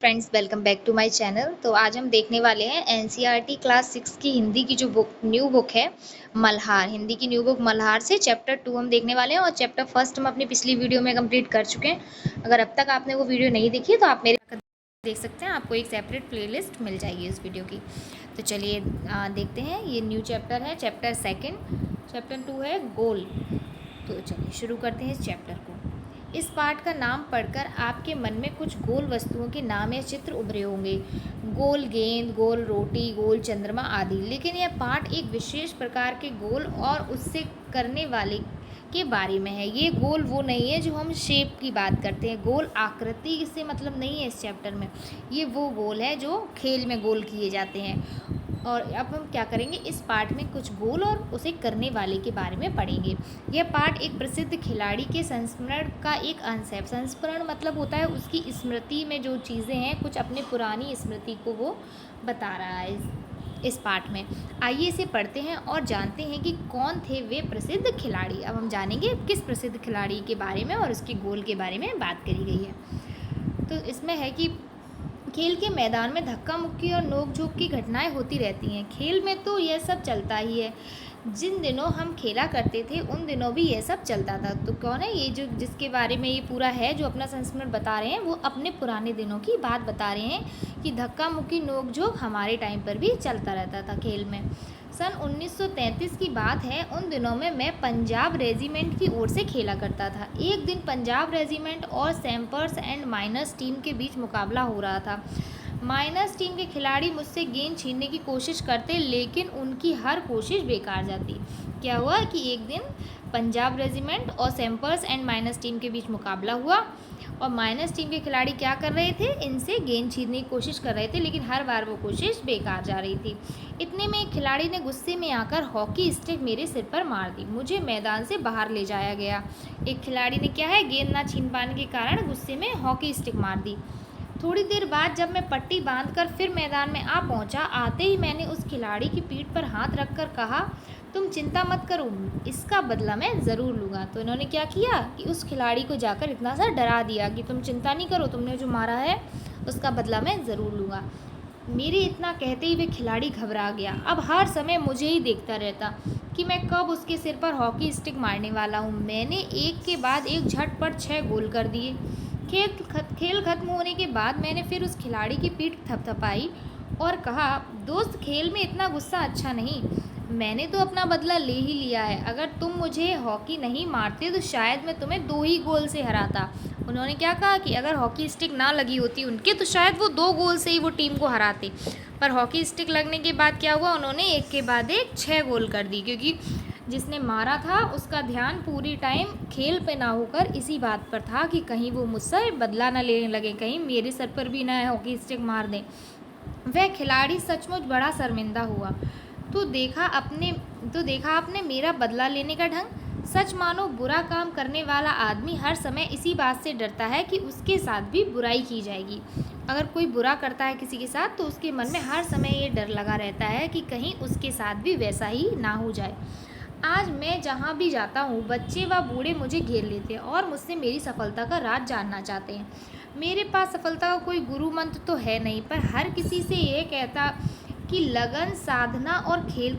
Friends, welcome back to my channel. तो आज हम देखने वाले हैं एनसीईआरटी क्लास 6 की हिंदी की जो न्यू बुक है मल्हार। हिंदी की न्यू बुक मल्हार से चैप्टर 2 हम देखने वाले हैं और चैप्टर फर्स्ट हम अपनी पिछली वीडियो में कंप्लीट कर चुके हैं। अगर अब तक आपने वो वीडियो नहीं देखी तो आप मेरे देख सकते हैं, आपको एक सेपरेट प्लेलिस्ट मिल जाएगी उस वीडियो की। तो चलिए देखते हैं। ये न्यू चैप्टर है, चैप्टर सेकेंड। चैप्टर 2 है गोल। तो चलिए शुरू करते हैं इस चैप्टर को। इस पाठ का नाम पढ़कर आपके मन में कुछ गोल वस्तुओं के नाम या चित्र उभरे होंगे। गोल गेंद, गोल रोटी, गोल चंद्रमा आदि। लेकिन यह पाठ एक विशेष प्रकार के गोल और उससे करने वाले के बारे में है। ये गोल वो नहीं है जो हम शेप की बात करते हैं। गोल आकृति से मतलब नहीं है इस चैप्टर में। ये वो गोल है जो खेल में गोल किए जाते हैं। और अब हम क्या करेंगे, इस पाठ में कुछ गोल और उसे करने वाले के बारे में पढ़ेंगे। यह पाठ एक प्रसिद्ध खिलाड़ी के संस्मरण का एक अंश है। संस्मरण मतलब होता है उसकी स्मृति में जो चीज़ें हैं, कुछ अपने पुरानी स्मृति को वो बता रहा है इस पाठ में। आइए इसे पढ़ते हैं और जानते हैं कि कौन थे वे प्रसिद्ध खिलाड़ी। अब हम जानेंगे किस प्रसिद्ध खिलाड़ी के बारे में और उसके गोल के बारे में बात करी गई है। तो इसमें है कि खेल के मैदान में धक्का मुक्की और नोक झोंक की घटनाएं होती रहती हैं। खेल में तो यह सब चलता ही है। जिन दिनों हम खेला करते थे उन दिनों भी यह सब चलता था। तो कौन है ये जो जिसके बारे में ये पूरा है, जो अपना संस्मरण बता रहे हैं, वो अपने पुराने दिनों की बात बता रहे हैं कि धक्का मुक्की नोक झोंक हमारे टाइम पर भी चलता रहता था खेल में। सन 1933 की बात है। उन दिनों में मैं पंजाब रेजिमेंट की ओर से खेला करता था। एक दिन पंजाब रेजिमेंट और सैम्पर्स एंड माइनर्स टीम के बीच मुकाबला हो रहा था। माइनर्स टीम के खिलाड़ी मुझसे गेंद छीनने की कोशिश करते, लेकिन उनकी हर कोशिश बेकार जाती। क्या हुआ कि एक दिन पंजाब रेजिमेंट और सैम्पर्स एंड माइनर्स टीम के बीच मुकाबला हुआ और माइनस टीम के खिलाड़ी क्या कर रहे थे, इनसे गेंद छीनने की कोशिश कर रहे थे, लेकिन हर बार वो कोशिश बेकार जा रही थी। इतने में एक खिलाड़ी ने गुस्से में आकर हॉकी स्टिक मेरे सिर पर मार दी। मुझे मैदान से बाहर ले जाया गया। एक खिलाड़ी ने क्या है, गेंद ना छीन पाने के कारण गुस्से में हॉकी स्टिक मार दी। थोड़ी देर बाद जब मैं पट्टी बांधकर फिर मैदान में आ पहुंचा, आते ही मैंने उस खिलाड़ी की पीठ पर हाथ रखकर कहा, तुम चिंता मत करो, इसका बदला मैं ज़रूर लूँगा। तो इन्होंने क्या किया कि उस खिलाड़ी को जाकर इतना सा डरा दिया कि तुम चिंता नहीं करो, तुमने जो मारा है उसका बदला मैं ज़रूर लूँगा। मेरे इतना कहते ही वे खिलाड़ी घबरा गया। अब हर समय मुझे ही देखता रहता कि मैं कब उसके सिर पर हॉकी स्टिक मारने वाला हूँ। मैंने एक के बाद एक झटपट 6 गोल कर दिए। खेल खत्म होने के बाद मैंने फिर उस खिलाड़ी की पीठ थपथपाई और कहा, दोस्त, खेल में इतना गुस्सा अच्छा नहीं। मैंने तो अपना बदला ले ही लिया है। अगर तुम मुझे हॉकी नहीं मारते तो शायद मैं तुम्हें 2 ही गोल से हराता। उन्होंने क्या कहा कि अगर हॉकी स्टिक ना लगी होती उनके तो शायद वो 2 गोल से ही वो टीम को हराते, पर हॉकी स्टिक लगने के बाद क्या हुआ, उन्होंने एक के बाद एक 6 गोल कर दी, क्योंकि जिसने मारा था उसका ध्यान पूरी टाइम खेल पे ना होकर इसी बात पर था कि कहीं वो मुझसे बदला ना लेने लगे, कहीं मेरे सर पर भी ना हॉकी स्टिक मार दें। वह खिलाड़ी सचमुच बड़ा शर्मिंदा हुआ। तो देखा आपने मेरा बदला लेने का ढंग। सच मानो, बुरा काम करने वाला आदमी हर समय इसी बात से डरता है कि उसके साथ भी बुराई की जाएगी। अगर कोई बुरा करता है किसी के साथ तो उसके मन में हर समय ये डर लगा रहता है कि कहीं उसके साथ भी वैसा ही ना हो जाए। आज मैं जहाँ भी जाता हूँ, बच्चे व बूढ़े मुझे घेर लेते हैं और मुझसे मेरी सफलता का राज जानना चाहते हैं। मेरे पास सफलता का कोई गुरु मंत्र तो है नहीं, पर हर किसी से यह कहता कि लगन, साधना और खेल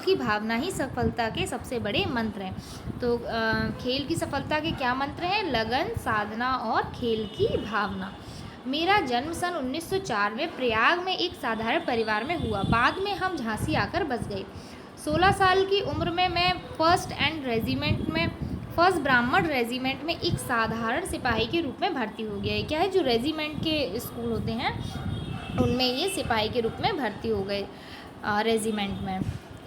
की भावना ही सफलता के सबसे बड़े मंत्र हैं। तो खेल की सफलता के क्या मंत्र हैं? लगन, साधना और खेल की भावना। मेरा जन्म सन 1904 में प्रयाग में एक साधारण परिवार में हुआ। बाद में हम झांसी आकर बस गए। 16 साल की उम्र में मैं फर्स्ट ब्राह्मण रेजिमेंट में एक साधारण सिपाही के रूप में भर्ती हो गया। क्या है, जो रेजिमेंट के स्कूल होते हैं उनमें ये सिपाही के रूप में भर्ती हो गए। रेजिमेंट में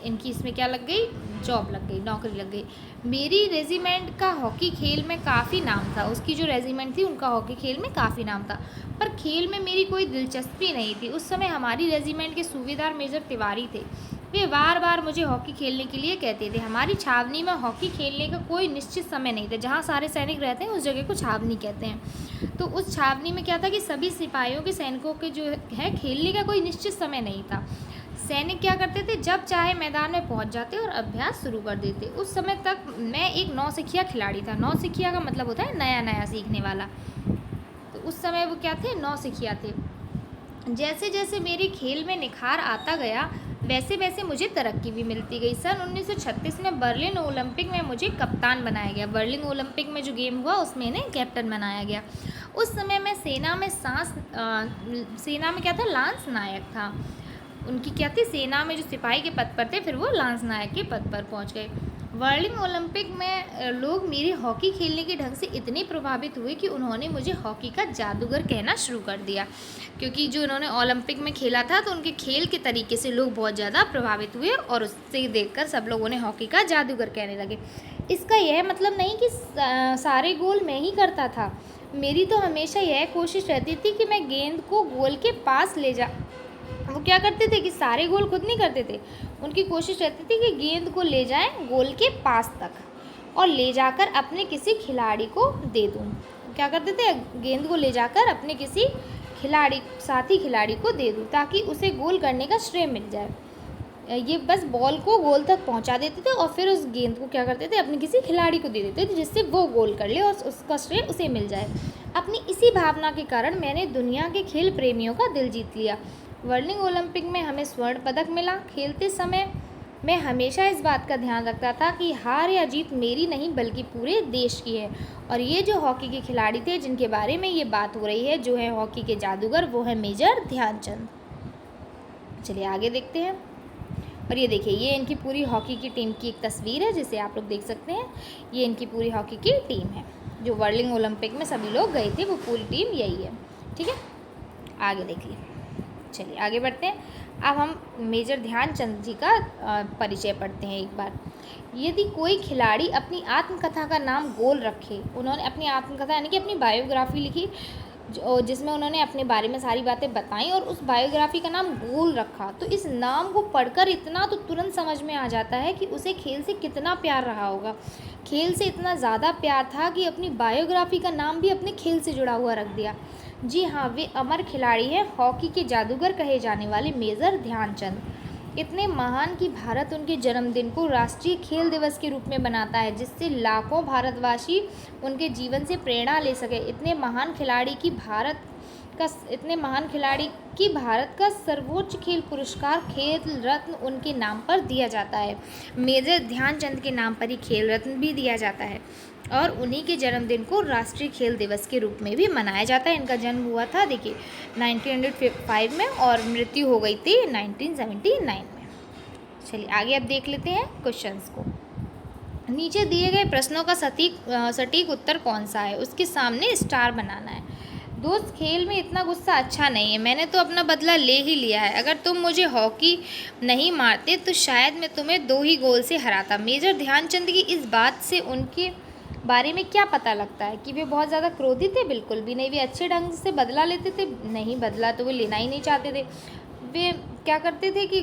इनकी इसमें क्या लग गई, जॉब लग गई, नौकरी लग गई। मेरी रेजिमेंट का हॉकी खेल में काफ़ी नाम था। उसकी जो रेजिमेंट थी उनका हॉकी खेल में काफ़ी नाम था, पर खेल में मेरी कोई दिलचस्पी नहीं थी। उस समय हमारी रेजिमेंट के सूबेदार मेजर तिवारी थे। वे बार बार मुझे हॉकी खेलने के लिए कहते थे। हमारी छावनी में हॉकी खेलने का कोई निश्चित समय नहीं था। जहाँ सारे सैनिक रहते हैं उस जगह को छावनी कहते हैं। तो उस छावनी में क्या था कि सभी सिपाहियों के, सैनिकों के जो है, खेलने का कोई निश्चित समय नहीं था। सैनिक क्या करते थे, जब चाहे मैदान में पहुंच जाते और अभ्यास शुरू कर देते। उस समय तक मैं एक नौसिखिया खिलाड़ी था। नौसिखिया का मतलब होता है नया नया सीखने वाला। तो उस समय वो क्या थे, नौसिखिया थे। जैसे जैसे मेरे खेल में निखार आता गया वैसे वैसे मुझे तरक्की भी मिलती गई। सन 1936 में बर्लिन ओलंपिक में मुझे कप्तान बनाया गया। बर्लिन ओलंपिक में जो गेम हुआ उसमें इन्हें कैप्टन बनाया गया। उस समय मैं सेना में क्या था, लांस नायक था। उनकी क्या थी, सेना में जो सिपाही के पद पर थे, फिर वो लांस नायक के पद पर पहुंच गए। बर्लिन ओलंपिक में लोग मेरे हॉकी खेलने के ढंग से इतने प्रभावित हुए कि उन्होंने मुझे हॉकी का जादूगर कहना शुरू कर दिया। क्योंकि जो उन्होंने ओलंपिक में खेला था तो उनके खेल के तरीके से लोग बहुत ज़्यादा प्रभावित हुए और उससे देखकर सब लोग उन्हें हॉकी का जादूगर कहने लगे। इसका यह मतलब नहीं कि सारे गोल मैं ही करता था। मेरी तो हमेशा यह कोशिश रहती थी कि मैं गेंद को गोल के पास ले जा वो क्या करते थे कि सारे गोल खुद नहीं करते थे। उनकी कोशिश रहती थी कि गेंद को ले जाएं गोल के पास तक और ले जाकर अपने किसी खिलाड़ी को दे दूं। क्या करते थे, गेंद को ले जाकर अपने किसी साथी खिलाड़ी को दे दूं ताकि उसे गोल करने का श्रेय मिल जाए। ये बस बॉल को गोल तक पहुंचा देते थे और फिर उस गेंद को क्या करते थे, अपने किसी खिलाड़ी को दे देते थे जिससे वो गोल कर ले और उसका श्रेय उसे मिल जाए। अपनी इसी भावना के कारण मैंने दुनिया के खेल प्रेमियों का दिल जीत लिया। बर्लिन ओलंपिक में हमें स्वर्ण पदक मिला। खेलते समय मैं हमेशा इस बात का ध्यान रखता था कि हार या जीत मेरी नहीं बल्कि पूरे देश की है। और ये जो हॉकी के खिलाड़ी थे जिनके बारे में ये बात हो रही है, जो है हॉकी के जादूगर, वो है मेजर ध्यानचंद। चलिए आगे देखते हैं। और ये देखिए, ये इनकी पूरी हॉकी की टीम की एक तस्वीर है जिसे आप लोग देख सकते हैं। ये इनकी पूरी हॉकी की टीम है। जो बर्लिन ओलंपिक में सभी लोग गए थे वो पूरी टीम यही है। ठीक है, आगे देखिए। चलिए आगे बढ़ते हैं। अब हम मेजर ध्यानचंद जी का परिचय पढ़ते हैं एक बार। यदि कोई खिलाड़ी अपनी आत्मकथा का नाम गोल रखे, उन्होंने अपनी आत्मकथा यानी कि अपनी बायोग्राफी लिखी जिसमें उन्होंने अपने बारे में सारी बातें बताई और उस बायोग्राफी का नाम गोल रखा, तो इस नाम को पढ़कर इतना तो तुरंत समझ में आ जाता है कि उसे खेल से कितना प्यार रहा होगा। खेल से इतना ज़्यादा प्यार था कि अपनी बायोग्राफी का नाम भी अपने खेल से जुड़ा हुआ रख दिया। जी हाँ, वे अमर खिलाड़ी हैं, हॉकी के जादूगर कहे जाने वाले मेजर ध्यानचंद। इतने महान कि भारत उनके जन्मदिन को राष्ट्रीय खेल दिवस के रूप में मनाता है, जिससे लाखों भारतवासी उनके जीवन से प्रेरणा ले सके। इतने महान खिलाड़ी की भारत का सर्वोच्च खेल पुरस्कार खेल रत्न उनके नाम पर दिया जाता है। मेजर ध्यानचंद के नाम पर ही खेल रत्न भी दिया जाता है और उन्हीं के जन्मदिन को राष्ट्रीय खेल दिवस के रूप में भी मनाया जाता है। इनका जन्म हुआ था देखिए 1905 में और मृत्यु हो गई थी 1979 में। चलिए आगे अब देख लेते हैं क्वेश्चंस को। नीचे दिए गए प्रश्नों का सटीक उत्तर कौन सा है, उसके सामने स्टार बनाना है। दोस्त, खेल में इतना गुस्सा अच्छा नहीं है। मैंने तो अपना बदला ले ही लिया है। अगर तुम मुझे हॉकी नहीं मारते तो शायद मैं तुम्हें 2 ही गोल से हराता। मेजर ध्यानचंद की इस बात से उनके बारे में क्या पता लगता है कि वे बहुत ज़्यादा क्रोधित थे? बिल्कुल भी नहीं। वे अच्छे ढंग से बदला लेते थे? नहीं, बदला तो वे लेना ही नहीं चाहते थे। वे क्या करते थे कि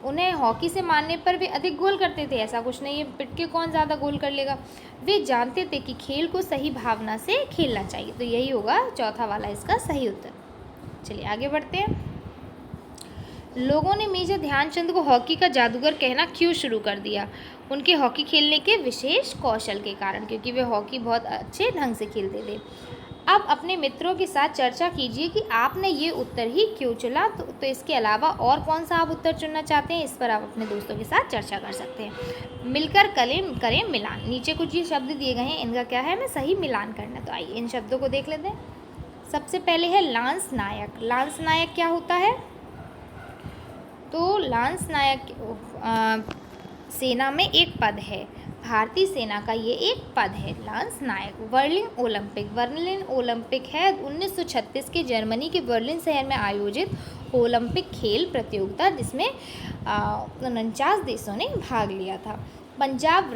उन्हें हॉकी से मारने पर वे अधिक गोल करते थे? ऐसा कुछ नहीं है, पिट के कौन ज़्यादा गोल कर लेगा। वे जानते थे कि खेल को सही भावना से खेलना चाहिए। तो यही होगा चौथा वाला इसका सही उत्तर। चलिए आगे बढ़ते हैं। लोगों ने मेजर ध्यानचंद को हॉकी का जादूगर कहना क्यों शुरू कर दिया? उनके हॉकी खेलने के विशेष कौशल के कारण, क्योंकि वे हॉकी बहुत अच्छे ढंग से खेलते थे। अब अपने मित्रों के साथ चर्चा कीजिए कि आपने ये उत्तर ही क्यों चुना। तो इसके अलावा और कौन सा आप उत्तर चुनना चाहते हैं, इस पर आप अपने दोस्तों के साथ चर्चा कर सकते हैं। मिलकर करें मिलान। नीचे कुछ ये शब्द दिए गए हैं, इनका क्या है, हमें सही मिलान करना। तो आइए इन शब्दों को देख लेते हैं। सबसे पहले है लांस नायक। लांस नायक क्या होता है? तो लांस नायक सेना में एक पद है, भारतीय सेना का ये एक पद है, लांस नायक। बर्लिन ओलंपिक है 1936 के जर्मनी के बर्लिन शहर में आयोजित ओलंपिक खेल प्रतियोगिता, जिसमें 49 देशों ने भाग लिया था। पंजाब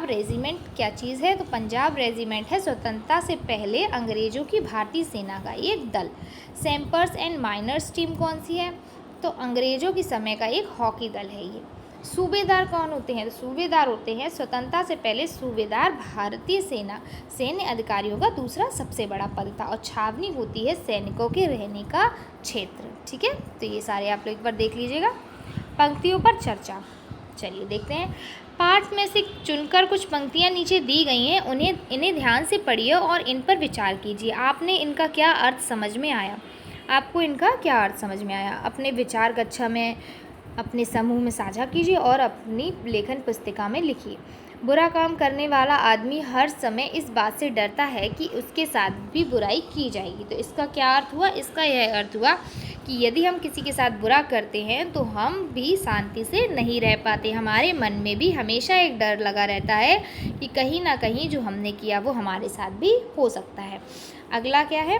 रेजिमेंट क्या चीज़ है? तो पंजाब रेजिमेंट है स्वतंत्रता से पहले अंग्रेज़ों की भारतीय सेना का एक दल। सैम्पर्स एंड माइनर्स टीम कौन सी है? तो अंग्रेज़ों के समय का एक हॉकी दल है ये। सूबेदार कौन होते हैं? तो सूबेदार होते हैं स्वतंत्रता से पहले सूबेदार भारतीय सैन्य अधिकारियों का दूसरा सबसे बड़ा पद था। और छावनी होती है सैनिकों के रहने का क्षेत्र। ठीक है, तो ये सारे आप लोग एक बार देख लीजिएगा। पंक्तियों पर चर्चा। चलिए देखते हैं। पाठ में से चुनकर कुछ पंक्तियाँ नीचे दी गई हैं, इन्हें ध्यान से पढ़िए और इन पर विचार कीजिए। आपने इनका क्या अर्थ समझ में आया? आपको इनका क्या अर्थ समझ में आया? अपने विचार कक्षा में अपने समूह में साझा कीजिए और अपनी लेखन पुस्तिका में लिखिए। बुरा काम करने वाला आदमी हर समय इस बात से डरता है कि उसके साथ भी बुराई की जाएगी। तो इसका क्या अर्थ हुआ? इसका यह अर्थ हुआ कि यदि हम किसी के साथ बुरा करते हैं तो हम भी शांति से नहीं रह पाते। हमारे मन में भी हमेशा एक डर लगा रहता है कि कहीं ना कहीं जो हमने किया वो हमारे साथ भी हो सकता है। अगला क्या है?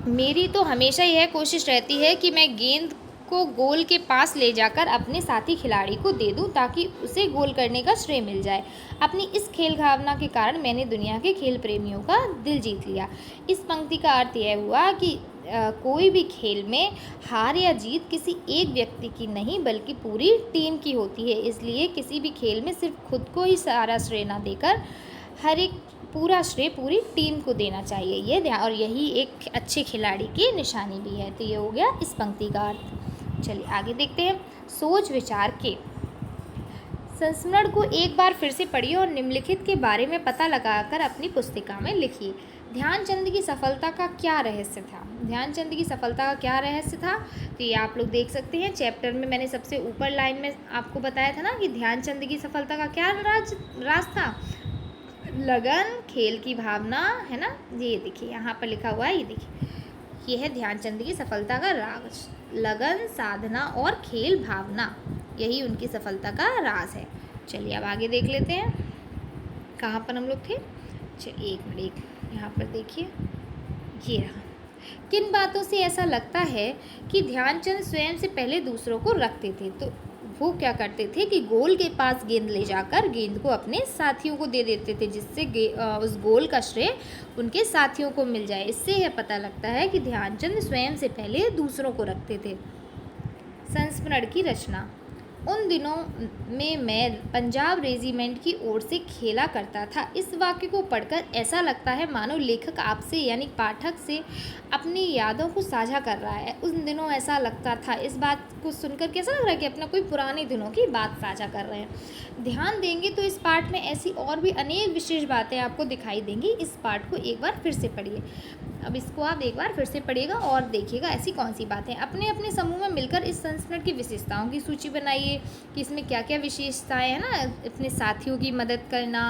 मेरी तो हमेशा यह कोशिश रहती है कि मैं गेंद को गोल के पास ले जाकर अपने साथी खिलाड़ी को दे दूं ताकि उसे गोल करने का श्रेय मिल जाए। अपनी इस खेल भावना के कारण मैंने दुनिया के खेल प्रेमियों का दिल जीत लिया। इस पंक्ति का अर्थ यह हुआ कि कोई भी खेल में हार या जीत किसी एक व्यक्ति की नहीं बल्कि पूरी टीम की होती है। इसलिए किसी भी खेल में सिर्फ खुद को ही सारा श्रेय ना देकर हर एक पूरा श्रेय पूरी टीम को देना चाहिए। ये ध्यान, और यही एक अच्छे खिलाड़ी की निशानी भी है। तो ये हो गया इस पंक्ति का अर्थ। चलिए आगे देखते हैं। सोच विचार के संस्मरण को एक बार फिर से पढ़िए और निम्नलिखित के बारे में पता लगाकर अपनी पुस्तिका में लिखिए। ध्यानचंद की सफलता का क्या रहस्य था? ध्यानचंद की सफलता का क्या रहस्य था? तो ये आप लोग देख सकते हैं चैप्टर में मैंने सबसे ऊपर लाइन में आपको बताया था ना कि ध्यानचंद की सफलता का क्या राज था? लगन, खेल की भावना, है ना। ये देखिए यहाँ पर लिखा हुआ है, ये देखिए, ये है ध्यानचंद की सफलता का राज। लगन, साधना और खेल भावना, यही उनकी सफलता का राज है। चलिए अब आगे देख लेते हैं कहाँ पर हम लोग थे। चलिए एक मिनट, यहाँ पर देखिए, ये रहा। किन बातों से ऐसा लगता है कि ध्यानचंद स्वयं से पहले दूसरों को रखते थे? तो वो क्या करते थे कि गोल के पास गेंद ले जाकर गेंद को अपने साथियों को दे देते थे, जिससे उस गोल का श्रेय उनके साथियों को मिल जाए। इससे यह पता लगता है कि ध्यानचंद स्वयं से पहले दूसरों को रखते थे। संस्मरण की रचना। उन दिनों में मैं पंजाब रेजिमेंट की ओर से खेला करता था। इस वाक्य को पढ़कर ऐसा लगता है मानो लेखक आपसे यानी पाठक से अपनी यादों को साझा कर रहा है। उन दिनों ऐसा लगता था, इस बात को सुनकर कैसा लग रहा है कि अपना कोई पुराने दिनों की बात साझा कर रहे हैं। ध्यान देंगे तो इस पाठ में ऐसी और भी अनेक विशेष बातें आपको दिखाई देंगी। इस पाठ को एक बार फिर से पढ़िए। अब इसको आप एक बार फिर से पढ़िएगा और देखिएगा ऐसी कौन सी बातें। अपने अपने समूह में मिलकर इस संस्मरण की विशेषताओं की सूची बनाइए कि इसमें क्या क्या विशेषताएं हैं ना। अपने साथियों की मदद करना,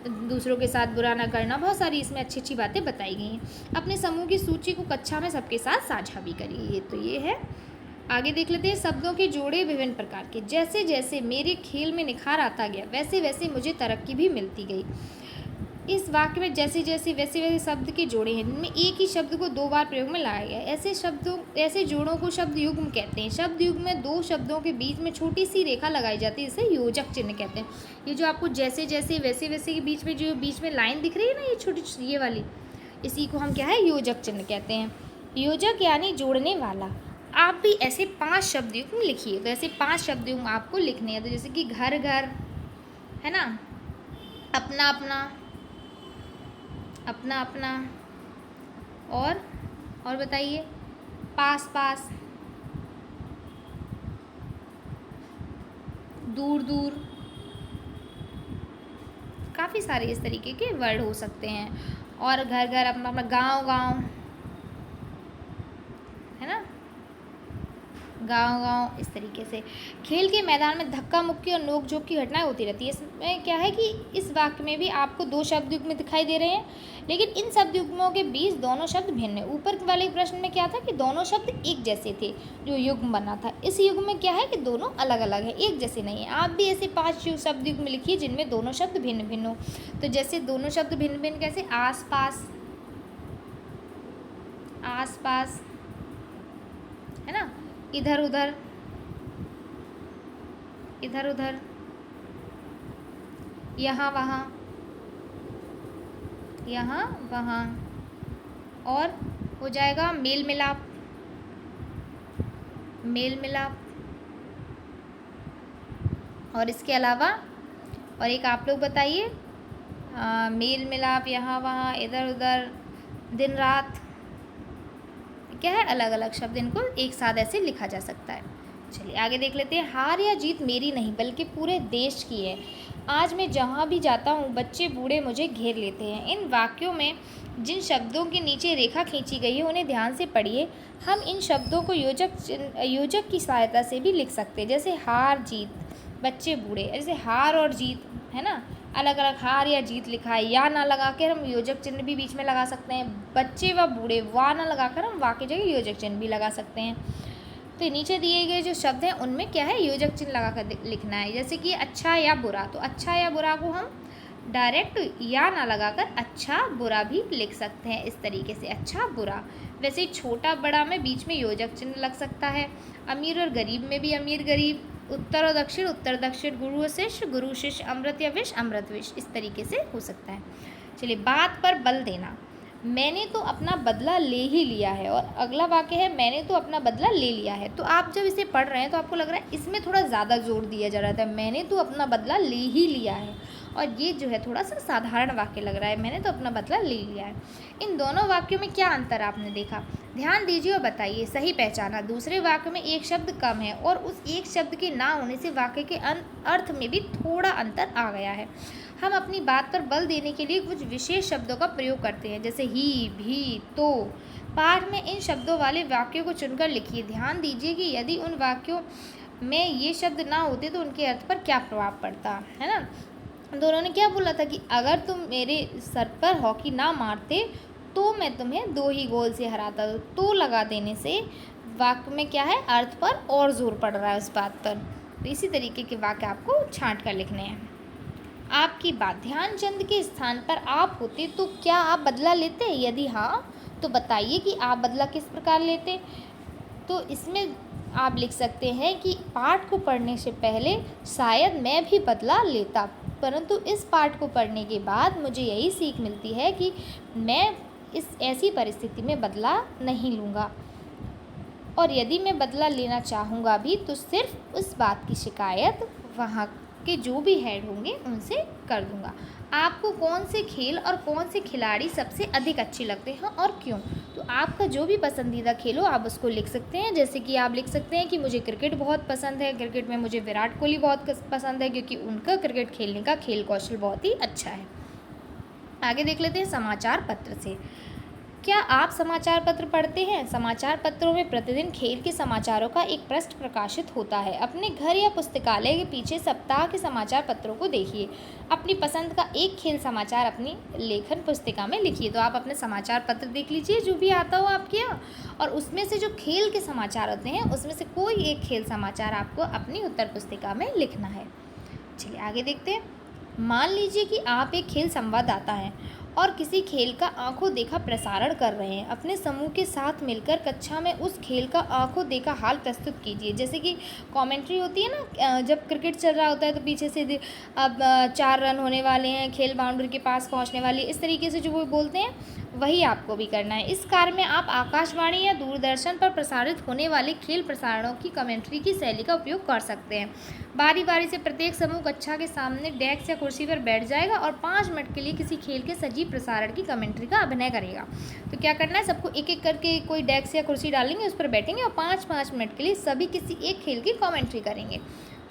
दूसरों के साथ बुरा ना करना, बहुत सारी इसमें अच्छी अच्छी बातें बताई गई हैं। अपने समूह की सूची को कक्षा में सबके साथ साझा भी करिए। तो ये है। आगे देख लेते हैं। शब्दों के जोड़े विभिन्न प्रकार के। जैसे जैसे मेरे खेल में निखार आता गया वैसे वैसे मुझे तरक्की भी मिलती गई। इस वाक्य में जैसे जैसे वैसे वैसे शब्द के जोड़े हैं, इनमें एक ही शब्द को दो बार प्रयोग में लाया गया है। ऐसे जोड़ों को शब्द युग्म कहते हैं। शब्द युग्म में दो शब्दों के बीच में छोटी सी रेखा लगाई जाती है, इसे योजक चिन्ह कहते हैं। ये जो आपको जैसे जैसे वैसे वैसे के बीच में जो बीच में लाइन दिख रही है ना, ये छोटी ये वाली, इसी को हम क्या है, योजक चिन्ह कहते हैं। योजक यानी जोड़ने वाला। आप भी ऐसे 5 शब्द युग्म लिखिए। तो ऐसे 5 शब्द युग्म आपको लिखने हैं। तो जैसे कि घर घर, है ना, अपना अपना, अपना अपना, और बताइए, पास पास, दूर दूर, काफ़ी सारे इस तरीके के वर्ड हो सकते हैं। और घर घर, अपना अपना, गांव गांव, है ना, गांव गांव, इस तरीके से। खेल के मैदान में धक्का मुक्की और नोक झोंक की घटनाएं होती रहती है। इसमें क्या है कि इस वाक्य में भी आपको 2 शब्द युग्म दिखाई दे रहे हैं, लेकिन इन शब्द युग्मों के बीच दोनों शब्द भिन्न है। ऊपर वाले प्रश्न में क्या था कि दोनों शब्द एक जैसे थे, जो युग्म बना था। इस युग्म में क्या है कि दोनों अलग अलग है, एक जैसे नहीं है। आप भी ऐसे 5 शब्द युग्म लिखिए जिनमें दोनों शब्द भिन्न भिन्न हो। तो जैसे दोनों शब्द भिन्न भिन्न कैसे, आस पास, आस पास, है ना, इधर उधर, इधर उधर, यहाँ वहाँ, यहाँ वहाँ, और हो जाएगा मेल मिलाप, मेल मिलाप। और इसके अलावा और एक आप लोग बताइए, मेल मिलाप, यहाँ वहाँ, इधर उधर, दिन रात, क्या है, अलग अलग शब्द, इनको एक साथ ऐसे लिखा जा सकता है। चलिए आगे देख लेते हैं। हार या जीत मेरी नहीं बल्कि पूरे देश की है। आज मैं जहाँ भी जाता हूँ बच्चे बूढ़े मुझे घेर लेते हैं। इन वाक्यों में जिन शब्दों के नीचे रेखा खींची गई है उन्हें ध्यान से पढ़िए। हम इन शब्दों को योजक की सहायता से भी लिख सकते हैं, जैसे हार जीत, बच्चे बूढ़े। जैसे हार और जीत है ना, अलग अलग हार या जीत लिखा है, या ना लगा कर हम योजक चिन्ह भी बीच में लगा सकते हैं। बच्चे व बूढ़े, वा ना लगा कर हम वा की जगह योजक चिन्ह भी लगा सकते हैं। तो नीचे दिए गए जो शब्द हैं उनमें क्या है, योजक चिन्ह लगा कर लिखना है। जैसे कि अच्छा या बुरा, तो अच्छा या बुरा को हम डायरेक्ट या ना लगाकर अच्छा बुरा भी लिख सकते हैं, इस तरीके से अच्छा बुरा। वैसे ही छोटा बड़ा में बीच में योजक चिन्ह लग सकता है। अमीर और गरीब में भी अमीर गरीब, उत्तर और दक्षिण, उत्तर दक्षिण, गुरु और शिष्य, अमृत या विष, अमृत विष, इस तरीके से हो सकता है। चलिए, बात पर बल देना। मैंने तो अपना बदला ले ही लिया है, और अगला वाक्य है मैंने तो अपना बदला ले लिया है। तो आप जब इसे पढ़ रहे हैं तो आपको लग रहा है इसमें थोड़ा ज़्यादा जोर दिया जा रहा था, मैंने तो अपना बदला ले ही लिया है, और ये जो है थोड़ा सा साधारण वाक्य लग रहा है, मैंने तो अपना बदला ले लिया है। इन दोनों वाक्यों में क्या अंतर आपने देखा, ध्यान दीजिए और बताइए। सही पहचाना, दूसरे वाक्य में एक शब्द कम है और उस एक शब्द के ना होने से वाक्य के अर्थ में भी थोड़ा अंतर आ गया है। हम अपनी बात पर बल देने के लिए कुछ विशेष शब्दों का प्रयोग करते हैं, जैसे ही, भी, तो। पाठ में इन शब्दों वाले वाक्यों को चुनकर लिखिए। ध्यान दीजिए कि यदि उन वाक्यों में ये शब्द ना होते तो उनके अर्थ पर क्या प्रभाव पड़ता है ना। दोनों ने क्या बोला था कि अगर तुम मेरे सर पर हॉकी ना मारते तो मैं तुम्हें 2 ही गोल से हराता। तो लगा देने से वाक्य में क्या है, अर्थ पर और जोर पड़ रहा है उस बात पर। तो इसी तरीके के वाक्य आपको छांट कर लिखने हैं। आपकी बात, ध्यानचंद के स्थान पर आप होते तो क्या आप बदला लेते? यदि हाँ तो बताइए कि आप बदला किस प्रकार लेते। तो इसमें आप लिख सकते हैं कि पाठ को पढ़ने से पहले शायद मैं भी बदला लेता, परंतु इस पाठ को पढ़ने के बाद मुझे यही सीख मिलती है कि मैं इस ऐसी परिस्थिति में बदला नहीं लूँगा, और यदि मैं बदला लेना चाहूँगा भी तो सिर्फ उस बात की शिकायत वहाँ के जो भी हेड होंगे उनसे कर दूँगा। आपको कौन से खेल और कौन से खिलाड़ी सबसे अधिक अच्छे लगते हैं और क्यों? तो आपका जो भी पसंदीदा खेल हो आप उसको लिख सकते हैं। जैसे कि आप लिख सकते हैं कि मुझे क्रिकेट बहुत पसंद है, क्रिकेट में मुझे विराट कोहली बहुत पसंद है क्योंकि उनका क्रिकेट खेलने का खेल कौशल बहुत ही अच्छा है। आगे देख लेते हैं समाचार पत्र से। क्या आप समाचार पत्र पढ़ते हैं? समाचार पत्रों में प्रतिदिन खेल के समाचारों का एक पृष्ठ प्रकाशित होता है। अपने घर या पुस्तकालय के पीछे सप्ताह के समाचार पत्रों को देखिए। अपनी पसंद का एक खेल समाचार अपनी लेखन पुस्तिका में लिखिए। तो आप अपने समाचार पत्र देख लीजिए जो भी आता हो आपके यहाँ, और उसमें से जो खेल के समाचार होते हैं उसमें से कोई एक खेल समाचार आपको अपनी उत्तर पुस्तिका में लिखना है। चलिए आगे देखते हैं। मान लीजिए कि आप एक खेल संवाददाता हैं और किसी खेल का आंखों देखा प्रसारण कर रहे हैं। अपने समूह के साथ मिलकर कक्षा में उस खेल का आंखों देखा हाल प्रस्तुत कीजिए। जैसे कि कमेंट्री होती है ना, जब क्रिकेट चल रहा होता है तो पीछे से अब 4 रन होने वाले हैं, खेल बाउंड्री के पास पहुंचने वाली, इस तरीके से जो वो बोलते हैं वही आपको भी करना है। इस कार्य में आप आकाशवाणी या दूरदर्शन पर प्रसारित होने वाले खेल प्रसारणों की कमेंट्री की शैली का उपयोग कर सकते हैं। बारी बारी से प्रत्येक समूह कक्षा के सामने डेस्क या कुर्सी पर बैठ जाएगा और 5 मिनट के लिए किसी खेल के सजीव प्रसारण की कमेंट्री का अभिनय करेगा। तो क्या करना है, सबको एक एक करके कोई डेस्क या कुर्सी डालेंगे, उस पर बैठेंगे और 5-5 मिनट के लिए सभी किसी एक खेल की कमेंट्री करेंगे।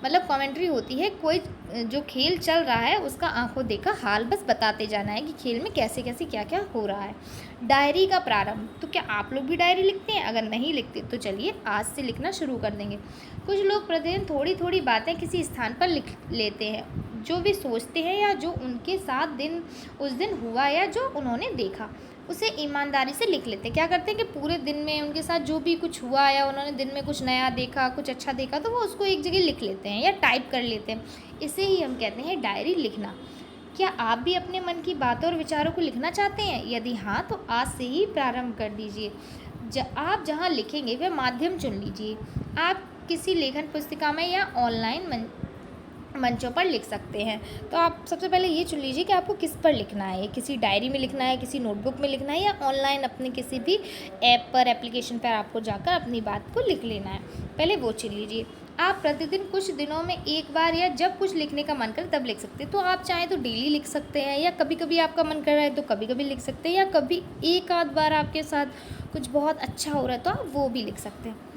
मतलब कमेंट्री होती है कोई जो खेल चल रहा है उसका आंखों देखा हाल बस बताते जाना है कि खेल में कैसे कैसे क्या क्या हो रहा है। डायरी का प्रारंभ, तो क्या आप लोग भी डायरी लिखते हैं? अगर नहीं लिखते तो चलिए आज से लिखना शुरू कर देंगे। कुछ लोग प्रतिदिन थोड़ी थोड़ी बातें किसी स्थान पर लिख लेते हैं जो भी सोचते हैं या जो उनके साथ उस दिन हुआ या जो उन्होंने देखा, उसे ईमानदारी से लिख लेते हैं। क्या करते हैं कि पूरे दिन में उनके साथ जो भी कुछ हुआ या उन्होंने दिन में कुछ नया देखा, कुछ अच्छा देखा, तो वो उसको एक जगह लिख लेते हैं या टाइप कर लेते हैं। इसे ही हम कहते हैं डायरी लिखना। क्या आप भी अपने मन की बातों और विचारों को लिखना चाहते हैं? यदि हाँ तो आज से ही प्रारंभ कर दीजिए। आप जहाँ लिखेंगे वह माध्यम चुन लीजिए। आप किसी लेखन पुस्तिका में या ऑनलाइन मंचों पर लिख सकते हैं। तो आप सबसे पहले ये चुन लीजिए कि आपको किस पर लिखना है, किसी डायरी में लिखना है, किसी नोटबुक में लिखना है, या ऑनलाइन अपने किसी भी ऐप पर, एप्लीकेशन पर आपको जाकर अपनी बात को लिख लेना है। पहले वो चुन लीजिए। आप प्रतिदिन कुछ दिनों में एक बार या जब कुछ लिखने का मन करे तब लिख सकते हैं। तो आप चाहें तो डेली लिख सकते हैं, या कभी कभी आपका मन कर रहा है तो कभी कभी लिख सकते हैं, या कभी एक आध बार आपके साथ कुछ बहुत अच्छा हो रहा है तो आप वो भी लिख सकते हैं।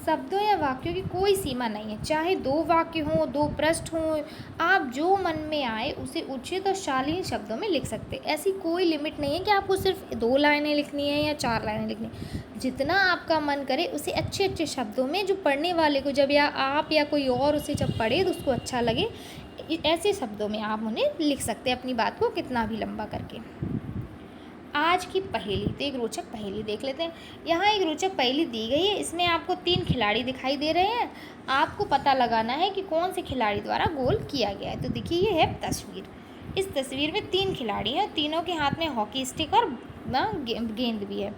शब्दों या वाक्यों की कोई सीमा नहीं है, चाहे 2 वाक्य हों, 2 पृष्ठ हों, आप जो मन में आए उसे उचित और शालीन शब्दों में लिख सकते हैं। ऐसी कोई लिमिट नहीं है कि आपको सिर्फ 2 लाइनें लिखनी है या 4 लाइनें लिखनी है। जितना आपका मन करे उसे अच्छे अच्छे शब्दों में, जो पढ़ने वाले को जब या आप या कोई और उसे जब पढ़े तो उसको अच्छा लगे, ऐसे शब्दों में आप उन्हें लिख सकते हैं अपनी बात को कितना भी लंबा करके। आज की पहेली, तो एक रोचक पहेली देख लेते हैं। यहाँ एक रोचक पहेली दी गई है, इसमें आपको 3 खिलाड़ी दिखाई दे रहे हैं। आपको पता लगाना है कि कौन से खिलाड़ी द्वारा गोल किया गया है। तो देखिए ये है तस्वीर। इस तस्वीर में 3 खिलाड़ी हैं, तीनों के हाथ में हॉकी स्टिक और गेंद भी है।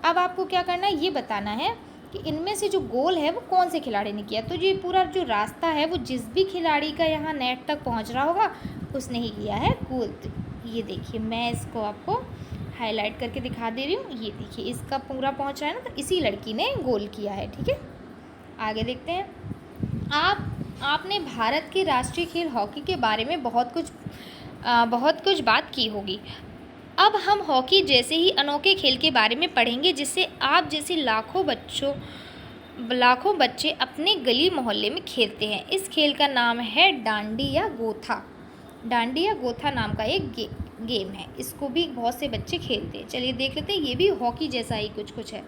अब आपको क्या करना है, ये बताना है कि इनमें से जो गोल है वो कौन से खिलाड़ी ने किया। तो ये पूरा जो रास्ता है वो जिस भी खिलाड़ी का यहाँ नेट तक पहुँच रहा होगा उसने ही किया है गोल। तो ये देखिए, मैं इसको आपको हाईलाइट करके दिखा दे रही हूँ। ये देखिए, इसका पूरा पहुँच रहा है ना, तो इसी लड़की ने गोल किया है। ठीक है, आगे देखते हैं। आपने भारत के राष्ट्रीय खेल हॉकी के बारे में बहुत कुछ बात की होगी। अब हम हॉकी जैसे ही अनोखे खेल के बारे में पढ़ेंगे जिससे आप जैसे लाखों बच्चे अपने गली मोहल्ले में खेलते हैं। इस खेल का नाम है डांडी या गोथा। डांडी या गोथा नाम का एक गेम है। इसको भी बहुत से बच्चे खेलते हैं। चलिए देख लेते हैं, ये भी हॉकी जैसा ही कुछ है।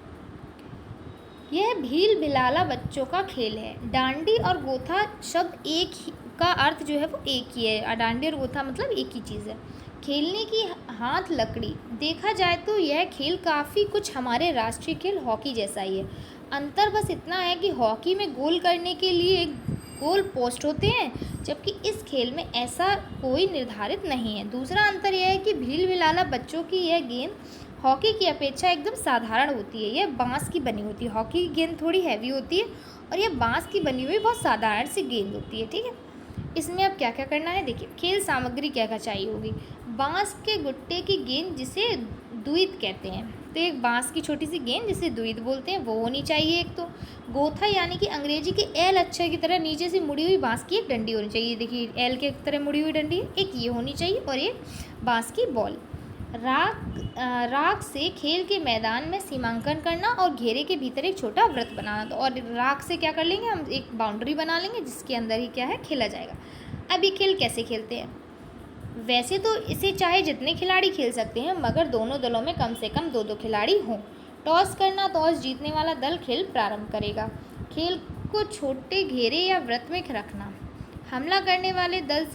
यह भील भिलाला बच्चों का खेल है। डांडी और गोथा शब्द एक ही का अर्थ जो है वो एक ही है। डांडी और गोथा मतलब एक ही चीज़ है। खेलने की हाथ लकड़ी। देखा जाए तो यह खेल काफ़ी कुछ हमारे राष्ट्रीय खेल हॉकी जैसा ही है। अंतर बस इतना है कि हॉकी में गोल करने के लिए गोल पोस्ट होते हैं, जबकि इस खेल में ऐसा कोई निर्धारित नहीं है। दूसरा अंतर यह है कि भील भिलाला बच्चों की यह गेंद हॉकी की अपेक्षा एकदम साधारण होती है। यह बांस की बनी होती है। हॉकी की गेंद थोड़ी हैवी होती है और यह बांस की बनी हुई बहुत साधारण सी गेंद होती है। ठीक है, इसमें अब क्या क्या करना है, देखिए खेल सामग्री क्या क्या चाहिए होगी। बांस के गुट्टे की गेंद जिसे दुईत कहते हैं, तो एक बांस की छोटी सी गेंद जिसे दुईत बोलते हैं वो होनी चाहिए। एक तो गोथा यानी कि अंग्रेजी के एल अक्षर की तरह नीचे से मुड़ी हुई बांस की एक डंडी होनी चाहिए। देखिए एल के तरह मुड़ी हुई डंडी एक ये होनी चाहिए और एक बांस की बॉल। राख से खेल के मैदान में सीमांकन करना और घेरे के भीतर एक छोटा वृत्त बनाना। तो और राख से क्या कर लेंगे, हम एक बाउंड्री बना लेंगे जिसके अंदर ही क्या है खेला जाएगा। अब ये खेल कैसे खेलते हैं, वैसे तो इसे चाहे जितने खिलाड़ी खेल सकते हैं, मगर दोनों दलों में कम से कम 2-2 खिलाड़ी हों। टॉस करना, टॉस जीतने वाला दल खेल प्रारंभ करेगा। खेल को छोटे घेरे या वृत्त में रखना। हमला करने वाले दल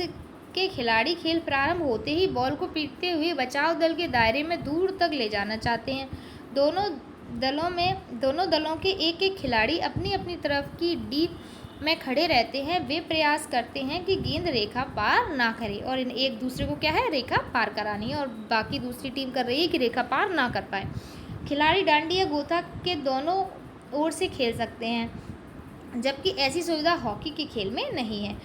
के खिलाड़ी खेल प्रारंभ होते ही बॉल को पीटते हुए बचाव दल के दायरे में दूर तक ले जाना चाहते हैं। दोनों दलों के एक एक खिलाड़ी अपनी अपनी तरफ की डी में खड़े रहते हैं। वे प्रयास करते हैं कि गेंद रेखा पार ना करे और एक दूसरे को क्या है, रेखा पार करानी है, और बाकी दूसरी टीम कर रही है कि रेखा पार ना कर पाए। खिलाड़ी डांडी या गोथा के दोनों ओर से खेल सकते हैं, जबकि ऐसी सुविधा हॉकी के खेल में नहीं है।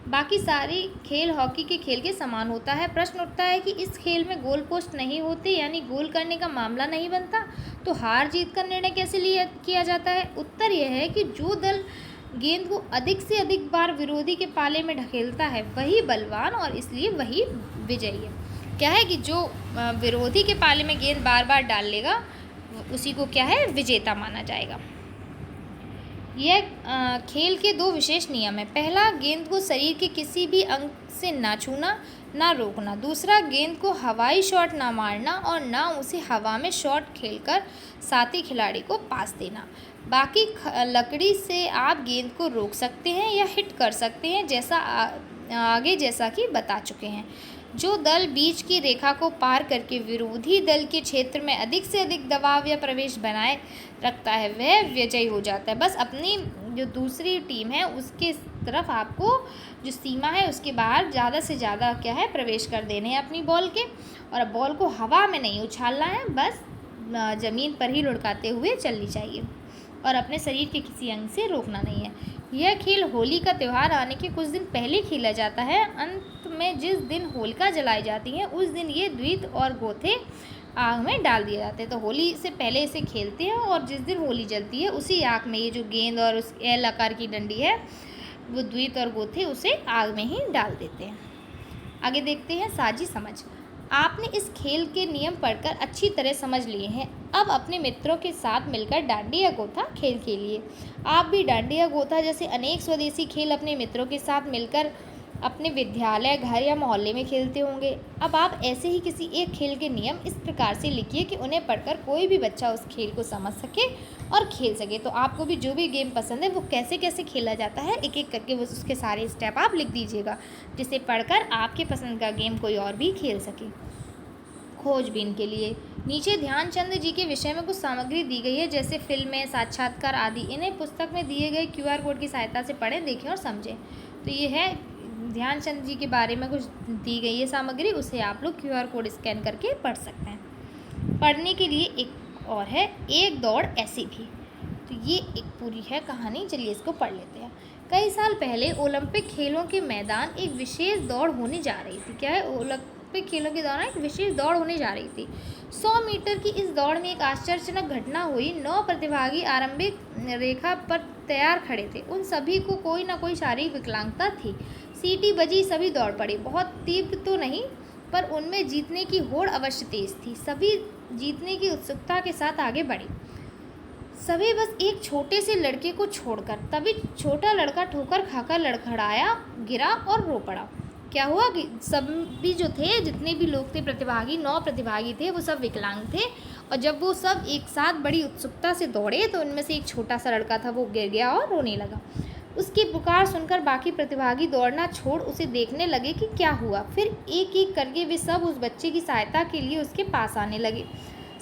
बाकी सारे खेल हॉकी के खेल के समान होता है। प्रश्न उठता है कि इस खेल में गोल पोस्ट नहीं होते, यानी गोल करने का मामला नहीं बनता, तो हार जीत का निर्णय कैसे किया जाता है। उत्तर यह है कि जो दल गेंद को अधिक से अधिक बार विरोधी के पाले में ढकेलता है वही बलवान और इसलिए वही विजयी है। क्या है कि जो विरोधी के पाले में गेंद बार बार डाल लेगा उसी को क्या है, विजेता माना जाएगा। यह खेल के 2 विशेष नियम हैं। पहला, गेंद को शरीर के किसी भी अंग से ना छूना ना रोकना। दूसरा, गेंद को हवाई शॉट ना मारना और ना उसे हवा में शॉट खेलकर साथी खिलाड़ी को पास देना। बाकी लकड़ी से आप गेंद को रोक सकते हैं या हिट कर सकते हैं, जैसा कि बता चुके हैं। जो दल बीच की रेखा को पार करके विरोधी दल के क्षेत्र में अधिक से अधिक दबाव या प्रवेश बनाए रखता है वह विजयी हो जाता है। बस अपनी जो दूसरी टीम है उसके तरफ आपको जो सीमा है उसके बाहर ज़्यादा से ज़्यादा क्या है, प्रवेश कर देने हैं अपनी बॉल के, और बॉल को हवा में नहीं उछालना है, बस ज़मीन पर ही लुढ़काते हुए चलनी चाहिए और अपने शरीर के किसी अंग से रोकना नहीं है। यह खेल होली का त्यौहार आने के कुछ दिन पहले खेला जाता है। अंत में जिस दिन होलिका जलाई जाती है उस दिन ये द्वित और गोथे आग में डाल दिए जाते हैं। तो होली से पहले इसे खेलते हैं और जिस दिन होली जलती है उसी आग में ये जो गेंद और उस एल आकार की डंडी है वो द्वित और गोथे उसे आग में ही डाल देते हैं। आगे देखते हैं साझी समझ। आपने इस खेल के नियम पढ़कर अच्छी तरह समझ लिए हैं। अब अपने मित्रों के साथ मिलकर डांडिया गोता खेल खेलिए। आप भी डांडिया गोता जैसे अनेक स्वदेशी खेल अपने मित्रों के साथ मिलकर अपने विद्यालय, घर या मोहल्ले में खेलते होंगे। अब आप ऐसे ही किसी एक खेल के नियम इस प्रकार से लिखिए कि उन्हें पढ़कर कोई भी बच्चा उस खेल को समझ सके और खेल सके। तो आपको भी जो भी गेम पसंद है वो कैसे कैसे खेला जाता है एक एक करके वो उसके सारे स्टेप आप लिख दीजिएगा, जिसे पढ़कर आपके पसंद का गेम कोई और भी खेल सके। खोजबीन के लिए नीचे ध्यानचंद जी के विषय में कुछ सामग्री दी गई है, जैसे फिल्में, साक्षात्कार आदि। इन्हें पुस्तक में दिए गए QR कोड की सहायता से पढ़ें, देखें और समझें। तो ये है ध्यानचंद जी के बारे में कुछ दी गई है सामग्री, उसे आप लोग QR कोड स्कैन करके पढ़ सकते हैं। पढ़ने के लिए एक और है, एक दौड़ ऐसी भी। तो ये एक पूरी है कहानी, चलिए इसको पढ़ लेते हैं। कई साल पहले ओलंपिक खेलों के मैदान एक विशेष दौड़ होने जा रही थी। क्या है? ओलंपिक खेलों के दौरान एक विशेष दौड़ होने जा रही थी। 100 मीटर की इस दौड़ में एक आश्चर्यजनक घटना हुई। 9 प्रतिभागी आरंभिक रेखा पर तैयार खड़े थे। उन सभी को कोई ना कोई शारीरिक विकलांगता थी। सीटी बजी, सभी दौड़ पड़े। बहुत तीव्र तो नहीं, पर उनमें जीतने की होड़ अवश्य तेज थी। सभी जीतने की उत्सुकता के साथ आगे बढ़े, सभी बस एक छोटे से लड़के को छोड़कर। तभी छोटा लड़का ठोकर खाकर लड़खड़ाया, गिरा और रो पड़ा। क्या हुआ कि सभी जो थे, जितने भी लोग थे प्रतिभागी, 9 प्रतिभागी थे, वो सब विकलांग थे। और जब वो सब एक साथ बड़ी उत्सुकता से दौड़े तो उनमें से एक छोटा सा लड़का था, वो गिर गया और रोने लगा। उसकी पुकार सुनकर बाकी प्रतिभागी दौड़ना छोड़ उसे देखने लगे कि क्या हुआ। फिर एक एक करके वे सब उस बच्चे की सहायता के लिए उसके पास आने लगे।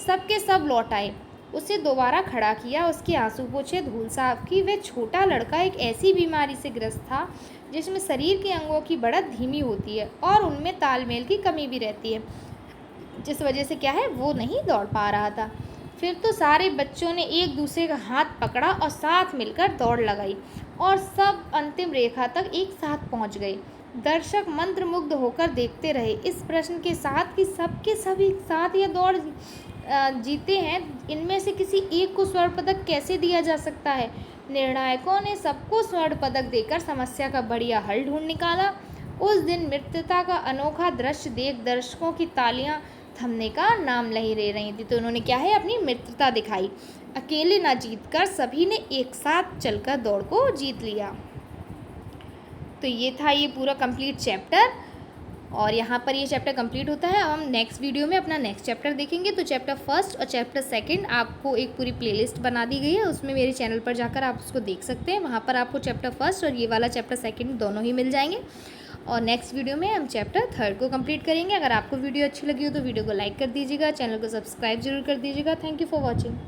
सब के सब लौट आए, उसे दोबारा खड़ा किया, उसके आंसू पोंछे, धूल साफ की। वह छोटा लड़का एक ऐसी बीमारी से ग्रस्त था जिसमें शरीर के अंगों की बढ़त धीमी होती है और उनमें तालमेल की कमी भी रहती है, जिस वजह से क्या है, वो नहीं दौड़ पा रहा था। फिर तो सारे बच्चों ने एक दूसरे का हाथ पकड़ा और साथ मिलकर दौड़ लगाई और सब अंतिम रेखा तक एक साथ पहुंच गए। दर्शक मंत्रमुग्ध होकर देखते रहे, इस प्रश्न के साथ कि सबके सभी साथ यह दौड़ जीते हैं, इनमें से किसी एक को स्वर्ण पदक कैसे दिया जा सकता है। निर्णायकों ने सबको स्वर्ण पदक देकर समस्या का बढ़िया हल ढूंढ निकाला। उस दिन मित्रता का अनोखा दृश्य देख दर्शकों की तालियां थमने का नाम नहीं ले रही थी। तो उन्होंने क्या है, अपनी मित्रता दिखाई। अकेले ना जीतकर सभी ने एक साथ चलकर दौड़ को जीत लिया। तो ये था ये पूरा कंप्लीट चैप्टर, और यहाँ पर ये चैप्टर कंप्लीट होता है। अब हम नेक्स्ट वीडियो में अपना नेक्स्ट चैप्टर देखेंगे। तो चैप्टर फर्स्ट और चैप्टर सेकंड आपको एक पूरी प्लेलिस्ट बना दी गई है, उसमें मेरे चैनल पर जाकर आप उसको देख सकते हैं। वहाँ पर आपको चैप्टर फर्स्ट और ये वाला चैप्टर सेकंड दोनों ही मिल जाएंगे। और नेक्स्ट वीडियो में हम चैप्टर थर्ड को कंप्लीट करेंगे। अगर आपको वीडियो अच्छी लगी हो तो वीडियो को लाइक कर दीजिएगा, चैनल को सब्सक्राइब जरूर कर दीजिएगा। Thank you for watching.